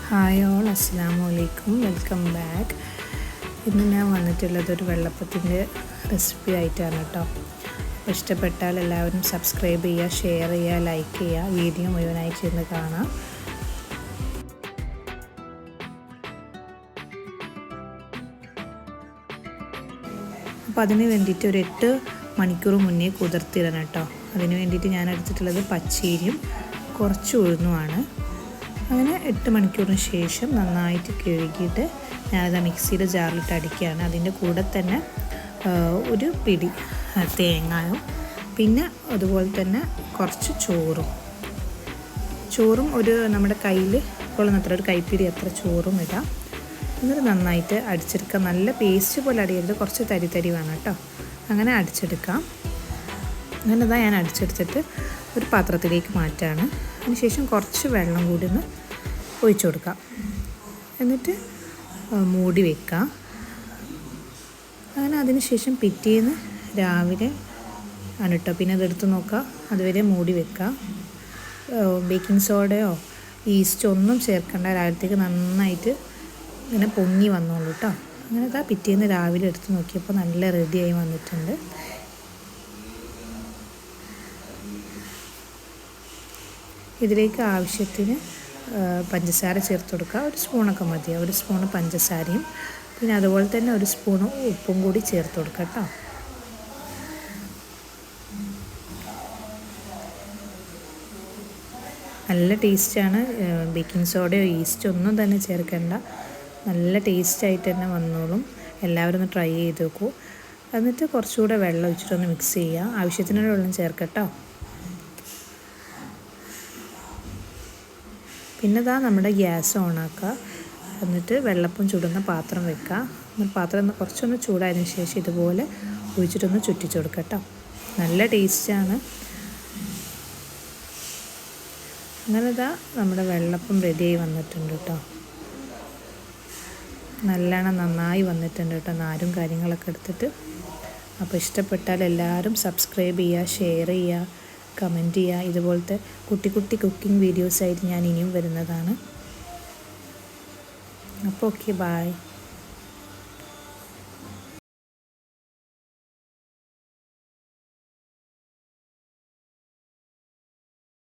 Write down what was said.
Hi all, അസ്സലാമു അലൈക്കും, welcome back. ഇന്ന് ഞാൻ വന്നിട്ടുള്ളത് ഒരു വെള്ളപ്പത്തിൻ്റെ റെസിപ്പി ആയിട്ടാണ് കേട്ടോ. അപ്പോൾ ഇഷ്ടപ്പെട്ടാൽ എല്ലാവരും സബ്സ്ക്രൈബ് ചെയ്യുക, ഷെയർ ചെയ്യുക, ലൈക്ക് ചെയ്യുക, വീഡിയോ മുഴുവനായി ചെന്ന് കാണാം. അപ്പോൾ അതിന് വേണ്ടിയിട്ട് ഒരു 8 മണിക്കൂർ മുന്നേ കുതിർത്തിടണം കേട്ടോ. അതിന് വേണ്ടിയിട്ട് ഞാൻ എടുത്തിട്ടുള്ളത് പച്ചരിയും കുറച്ച് ഉഴുന്നുമാണ്. അങ്ങനെ 8 മണിക്കൂറിന് ശേഷം നന്നായിട്ട് കഴുകിയിട്ട് ഞാനത് മിക്സിയുടെ ജാറിലിട്ട് അടിക്കുകയാണ്. അതിൻ്റെ കൂടെ തന്നെ ഒരു പിടി തേങ്ങയും പിന്നെ അതുപോലെ തന്നെ കുറച്ച് ചോറും ഒരു നമ്മുടെ കയ്യിൽ കൊള്ളുന്നത്ര ഒരു കൈപ്പിടി അത്ര ചോറും ഇടാം. എന്നിട്ട് നന്നായിട്ട് അടിച്ചെടുക്കാം. നല്ല പേസ്റ്റ് പോലെ അടിയരുത്, കുറച്ച് തരി വേണം കേട്ടോ. അങ്ങനെ അടിച്ചെടുക്കാം. അങ്ങനെ ഞാൻ അടിച്ചെടുത്തിട്ട് ഒരു പാത്രത്തിലേക്ക് മാറ്റാണ്. അതിനുശേഷം കുറച്ച് വെള്ളം കൂടി ഒന്ന് ഒഴിച്ചു കൊടുക്കാം. എന്നിട്ട് മൂടി വെക്കാം. അങ്ങനെ അതിനുശേഷം പിറ്റേന്ന് രാവിലെ ആണ് കേട്ടോ. പിന്നെ അതെടുത്ത് നോക്കാം, അതുവരെ മൂടി വെക്കാം. ബേക്കിംഗ് സോഡയോ ഈസ്റ്റോ ഒന്നും ചേർക്കേണ്ട. രാവിലത്തേക്ക് നന്നായിട്ട് ഇങ്ങനെ പൊങ്ങി വന്നോളൂ കേട്ടോ. അങ്ങനെ പിറ്റേന്ന് രാവിലെ എടുത്ത് നോക്കിയപ്പോൾ നല്ല റെഡിയായി വന്നിട്ടുണ്ട്. ഇതിലേക്ക് ആവശ്യത്തിന് പഞ്ചസാര ചേർത്ത് കൊടുക്കുക. ഒരു സ്പൂണൊക്കെ മതിയാവും. ഒരു സ്പൂണ് പഞ്ചസാരയും പിന്നെ അതുപോലെ തന്നെ ഒരു സ്പൂണ് ഉപ്പും കൂടി ചേർത്ത് കൊടുക്കുക കേട്ടോ. നല്ല ടേസ്റ്റാണ്. ബേക്കിംഗ് സോഡയോ ഈസ്റ്റോ ഒന്നും തന്നെ ചേർക്കേണ്ട. നല്ല ടേസ്റ്റായിട്ട് തന്നെ വന്നോളും. എല്ലാവരും ഒന്ന് ട്രൈ ചെയ്ത് നോക്കൂ. എന്നിട്ട് കുറച്ചുകൂടെ വെള്ളം ഒഴിച്ചിട്ടൊന്ന് മിക്സ് ചെയ്യുക. ആവശ്യത്തിനുള്ള വെള്ളം ചേർക്കട്ടോ. പിന്നെ നമ്മുടെ ഗ്യാസ് ഓണാക്കുക. എന്നിട്ട് വെള്ളപ്പം ചുടുന്ന പാത്രം വെക്കുക. എന്നിട്ട് പാത്രം കുറച്ചൊന്ന് ചൂടായതിനു ശേഷം ഇതുപോലെ ഒഴിച്ചിട്ടൊന്ന് ചുറ്റിച്ചു കൊടുക്കുക കേട്ടോ. നല്ല ടേസ്റ്റാണ്. അങ്ങനെ നമ്മുടെ വെള്ളപ്പം റെഡിയായി വന്നിട്ടുണ്ട് കേട്ടോ. നന്നായി വന്നിട്ടുണ്ട് കേട്ടോ, നാരും കാര്യങ്ങളൊക്കെ എടുത്തിട്ട്. അപ്പോൾ ഇഷ്ടപ്പെട്ടാൽ എല്ലാവരും സബ്സ്ക്രൈബ് ചെയ്യുക, ഷെയർ ചെയ്യുക, കമൻറ്റ് ചെയ്യുക. ഇതുപോലത്തെ കുട്ടി കുക്കിംഗ് വീഡിയോസായിട്ട് ഞാൻ ഇനിയും വരുന്നതാണ്. അപ്പോൾ ഓക്കെ, ബൈ.